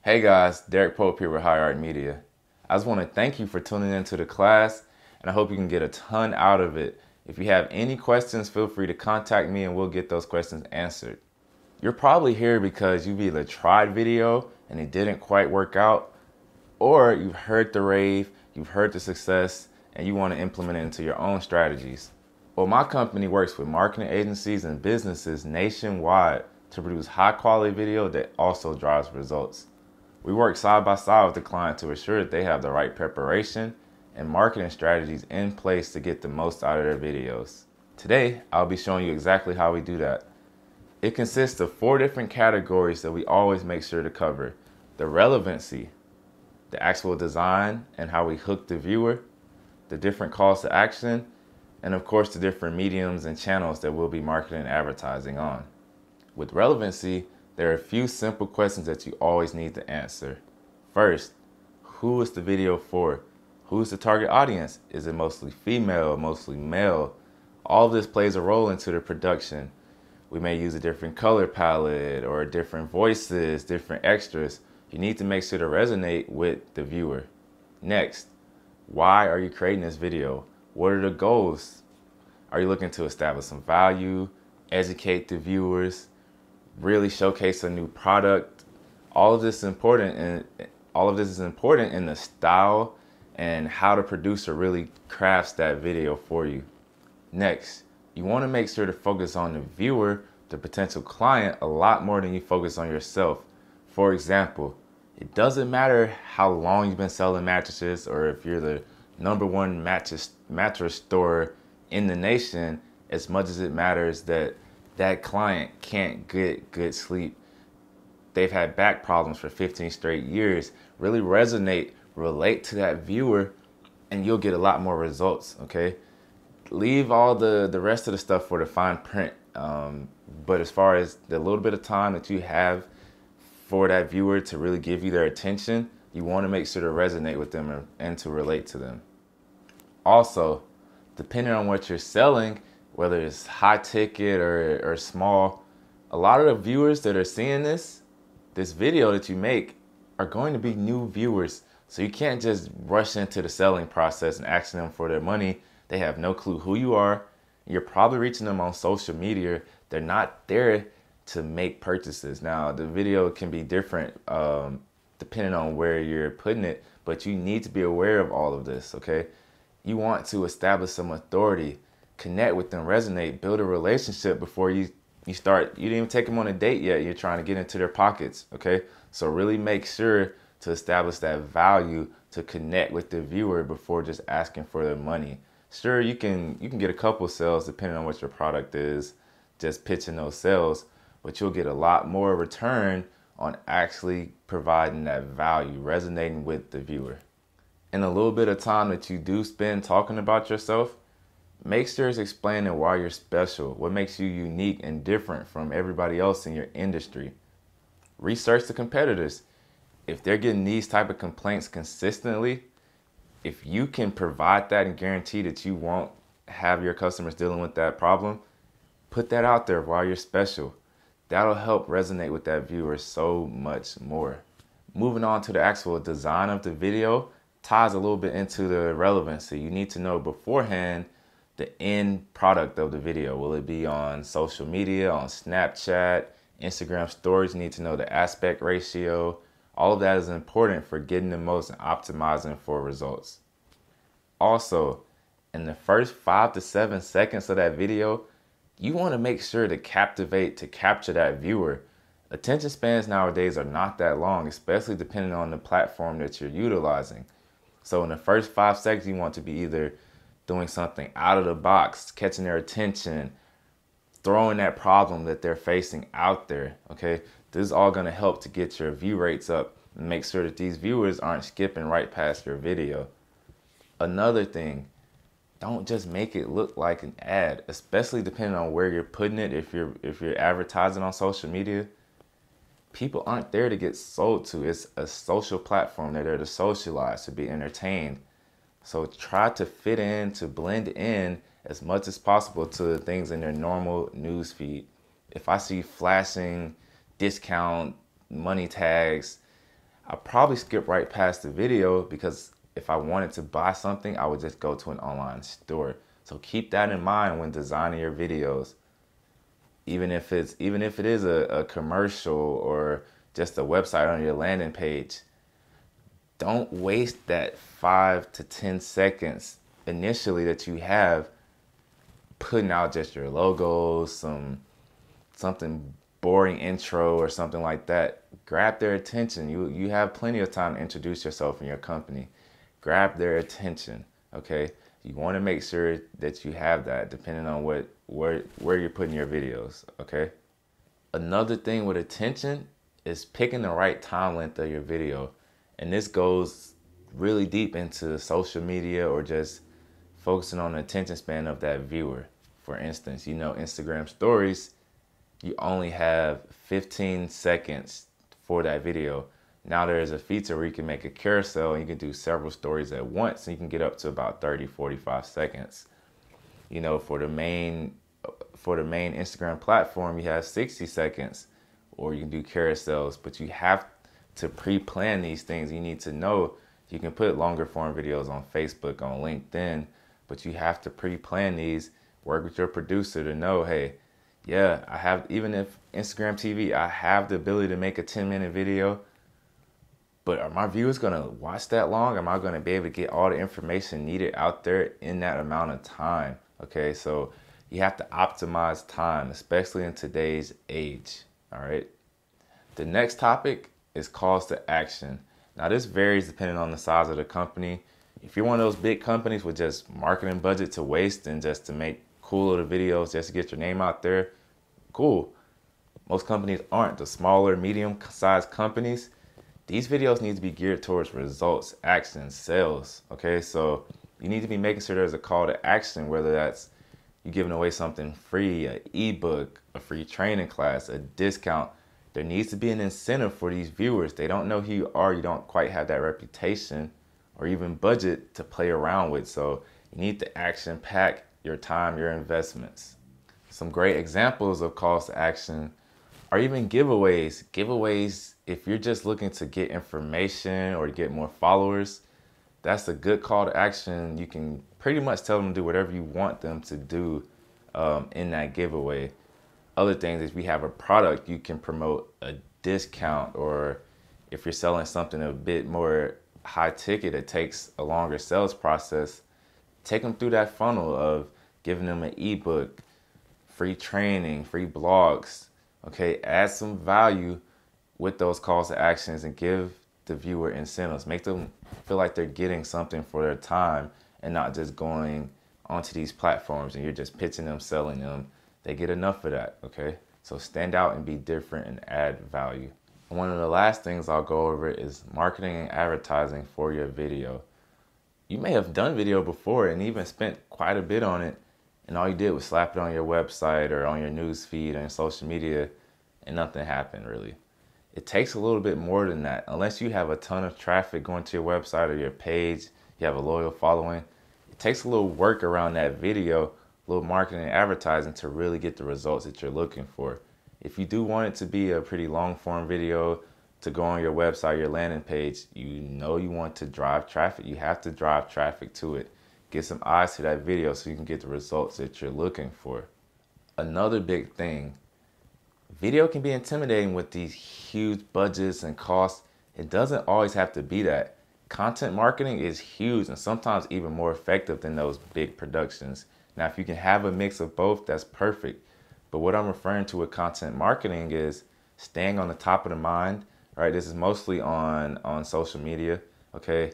Hey guys, Derek Pope here with higharcmedia. I just want to thank you for tuning into the class, and I hope you can get a ton out of it. If you have any questions, feel free to contact me and we'll get those questions answered. You're probably here because you've either tried video and it didn't quite work out, or you've heard the rave, you've heard the success, and you want to implement it into your own strategies. Well, my company works with marketing agencies and businesses nationwide to produce high quality video that also drives results. We work side by side with the client to ensure that they have the right preparation and marketing strategies in place to get the most out of their videos. Today, I'll be showing you exactly how we do that. It consists of 4 different categories that we always make sure to cover: the relevancy, the actual design and how we hook the viewer, the different calls to action, and of course the different mediums and channels that we'll be marketing and advertising on. With relevancy, there are a few simple questions that you always need to answer. First, who is the video for? Who's the target audience? Is it mostly female, mostly male? All of this plays a role into the production. We may use a different color palette or different voices, different extras. You need to make sure to resonate with the viewer. Next, why are you creating this video? What are the goals? Are you looking to establish some value, educate the viewers, really showcase a new product? All of this is important, and all of this is important in the style and how the producer really crafts that video for you. Next, you want to make sure to focus on the viewer, the potential client, a lot more than you focus on yourself. For example, it doesn't matter how long you've been selling mattresses or if you're the #1 mattress store in the nation, as much as it matters that that client can't get good sleep. They've had back problems for 15 straight years. Really resonate, relate to that viewer, and you'll get a lot more results, okay? Leave all the rest of the stuff for the fine print. But as far as the little bit of time that you have for that viewer to really give you their attention, you want to make sure to resonate with them and to relate to them. Also, depending on what you're selling, whether it's high ticket or small, a lot of the viewers that are seeing this video that you make are going to be new viewers. So you can't just rush into the selling process and asking them for their money. They have no clue who you are. You're probably reaching them on social media. They're not there to make purchases. Now, the video can be different depending on where you're putting it, but you need to be aware of all of this, okay? You want to establish some authority, connect with them, resonate, build a relationship before you start. You didn't even take them on a date yet. You're trying to get into their pockets, okay? So really make sure to establish that value, to connect with the viewer before just asking for their money. Sure, you can get a couple sales depending on what your product is, just pitching those sales, but you'll get a lot more return on actually providing that value, resonating with the viewer. In a little bit of time that you do spend talking about yourself, make sure it's explaining why you're special, what makes you unique and different from everybody else in your industry. Research the competitors. If they're getting these type of complaints consistently, if you can provide that and guarantee that you won't have your customers dealing with that problem, put that out there why you're special. That'll help resonate with that viewer so much more. Moving on to the actual design of the video ties a little bit into the relevancy. You need to know beforehand the end product of the video. Will it be on social media, on Snapchat, Instagram stories? You need to know the aspect ratio. All of that is important for getting the most and optimizing for results. Also, in the first 5 to 7 seconds of that video, you want to make sure to capture that viewer. Attention spans nowadays are not that long, especially depending on the platform that you're utilizing. So in the first 5 seconds, you want to be either doing something out of the box, catching their attention, throwing that problem that they're facing out there, okay? This is all going to help to get your view rates up and make sure that these viewers aren't skipping right past your video. Another thing, don't just make it look like an ad, especially depending on where you're putting it. If you're advertising on social media, people aren't there to get sold to. It's a social platform. They're there to socialize, to be entertained. So try to fit in, to blend in as much as possible to the things in their normal news feed. If I see flashing discount money tags, I probably skip right past the video because if I wanted to buy something, I would just go to an online store. So keep that in mind when designing your videos. Even if it is a commercial or just a website on your landing page, don't waste that 5 to 10 seconds initially that you have putting out just your logos, something boring intro or something like that. Grab their attention. You have plenty of time to introduce yourself and your company. Grab their attention, okay? You want to make sure that you have that depending on where you're putting your videos, okay? Another thing with attention is picking the right time length of your video. And this goes really deep into social media or just focusing on the attention span of that viewer. For instance, Instagram stories, you only have 15 seconds for that video. Now there's a feature where you can make a carousel and you can do several stories at once and you can get up to about 30, 45 seconds. For the main Instagram platform, you have 60 seconds, or you can do carousels, but you have to pre-plan these things. You need to know you can put longer form videos on Facebook, on LinkedIn, but you have to pre-plan these, work with your producer to know, hey, yeah, I have, even if Instagram TV, I have the ability to make a 10-minute video, but are my viewers going to watch that long? Am I going to be able to get all the information needed out there in that amount of time? Okay, so you have to optimize time, especially in today's age, all right? The next topic is calls to action. Now, this varies depending on the size of the company. If you're one of those big companies with just marketing budget to waste and just to make cool little videos just to get your name out there, cool. Most companies aren't. The smaller, medium-sized companies, these videos need to be geared towards results, action, sales, okay? So you need to be making sure there's a call to action, whether that's you giving away something free, an ebook, a free training class, a discount. There needs to be an incentive for these viewers. They don't know who you are. You don't quite have that reputation or even budget to play around with. So you need to action pack your time, your investments. Some great examples of calls to action are even giveaways. Giveaways, if you're just looking to get information or get more followers, that's a good call to action. You can pretty much tell them to do whatever you want them to do in that giveaway. Other things, if you have a product, you can promote a discount, or if you're selling something a bit more high ticket, it takes a longer sales process. Take them through that funnel of giving them an ebook, free training, free blogs. Okay, add some value with those calls to actions and give the viewer incentives. Make them feel like they're getting something for their time and not just going onto these platforms and you're just pitching them, selling them. They get enough of that, okay? So stand out and be different and add value. And one of the last things I'll go over is marketing and advertising for your video. You may have done video before and even spent quite a bit on it, and all you did was slap it on your website or on your news feed and social media, and nothing happened really. It takes a little bit more than that. Unless you have a ton of traffic going to your website or your page, you have a loyal following, it takes a little work around that video, a little marketing and advertising to really get the results that you're looking for. If you do want it to be a pretty long form video to go on your website, your landing page, you want to drive traffic. You have to drive traffic to it. Get some eyes to that video so you can get the results that you're looking for. Another big thing, video can be intimidating with these huge budgets and costs. It doesn't always have to be that. Content marketing is huge and sometimes even more effective than those big productions. Now, if you can have a mix of both, that's perfect. But what I'm referring to with content marketing is staying on the top of the mind, right? This is mostly on social media, okay?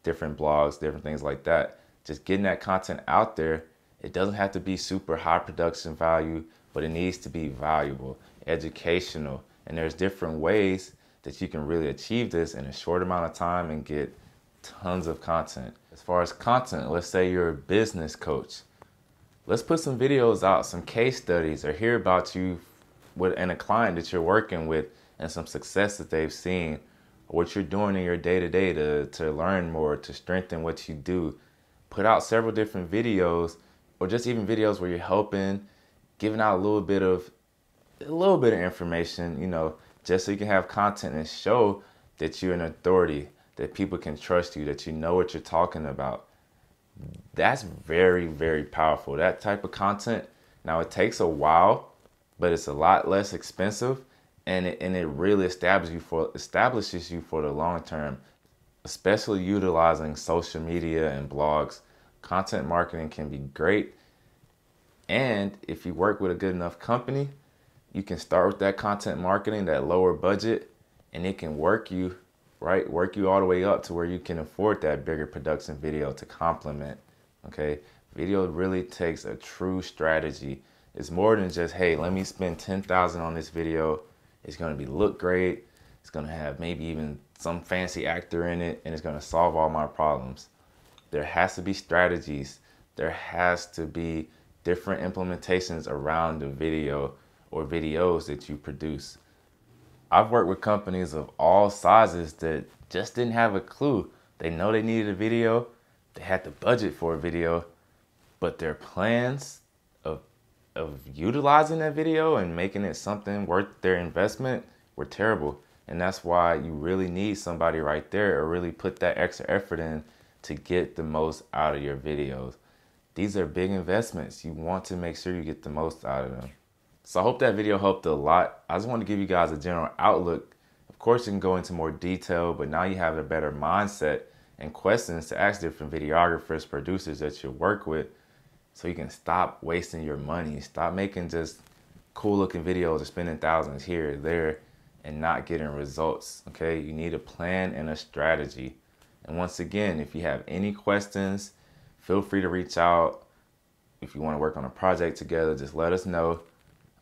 Different blogs, different things like that. Just getting that content out there. It doesn't have to be super high production value, but it needs to be valuable, educational. And there's different ways that you can really achieve this in a short amount of time and get tons of content. As far as content, let's say you're a business coach. Let's put some videos out, some case studies, or hear about you and a client that you're working with and some success that they've seen, or what you're doing in your day-to-day to learn more, to strengthen what you do. Put out several different videos, or just even videos where you're helping, giving out a little bit of information, just so you can have content and show that you're an authority, that people can trust you, that you know what you're talking about. That's very, very powerful. That type of content, now it takes a while, but it's a lot less expensive, and it really establishes you for the long term, especially utilizing social media and blogs. Content marketing can be great. And if you work with a good enough company, you can start with that content marketing, that lower budget, and it can work you, right? Work you all the way up to where you can afford that bigger production video to complement, okay? Video really takes a true strategy. It's more than just, hey, let me spend $10,000 on this video. It's gonna look great. It's gonna have maybe even some fancy actor in it, and it's gonna solve all my problems. There has to be strategies. There has to be different implementations around the video or videos that you produce. I've worked with companies of all sizes that just didn't have a clue. They know they needed a video, they had the budget for a video, but their plans of utilizing that video and making it something worth their investment were terrible. And that's why you really need somebody right there, or really put that extra effort in to get the most out of your videos. These are big investments. You want to make sure you get the most out of them. So I hope that video helped a lot. I just want to give you guys a general outlook. Of course, you can go into more detail, but now you have a better mindset and questions to ask different videographers, producers that you work with, so you can stop wasting your money. Stop making just cool looking videos or spending thousands here or there and not getting results, okay? You need a plan and a strategy. And once again, if you have any questions, feel free to reach out. If you want to work on a project together, just let us know.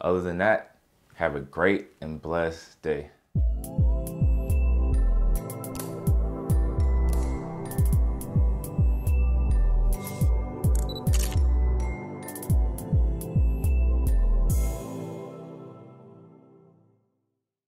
Other than that, have a great and blessed day.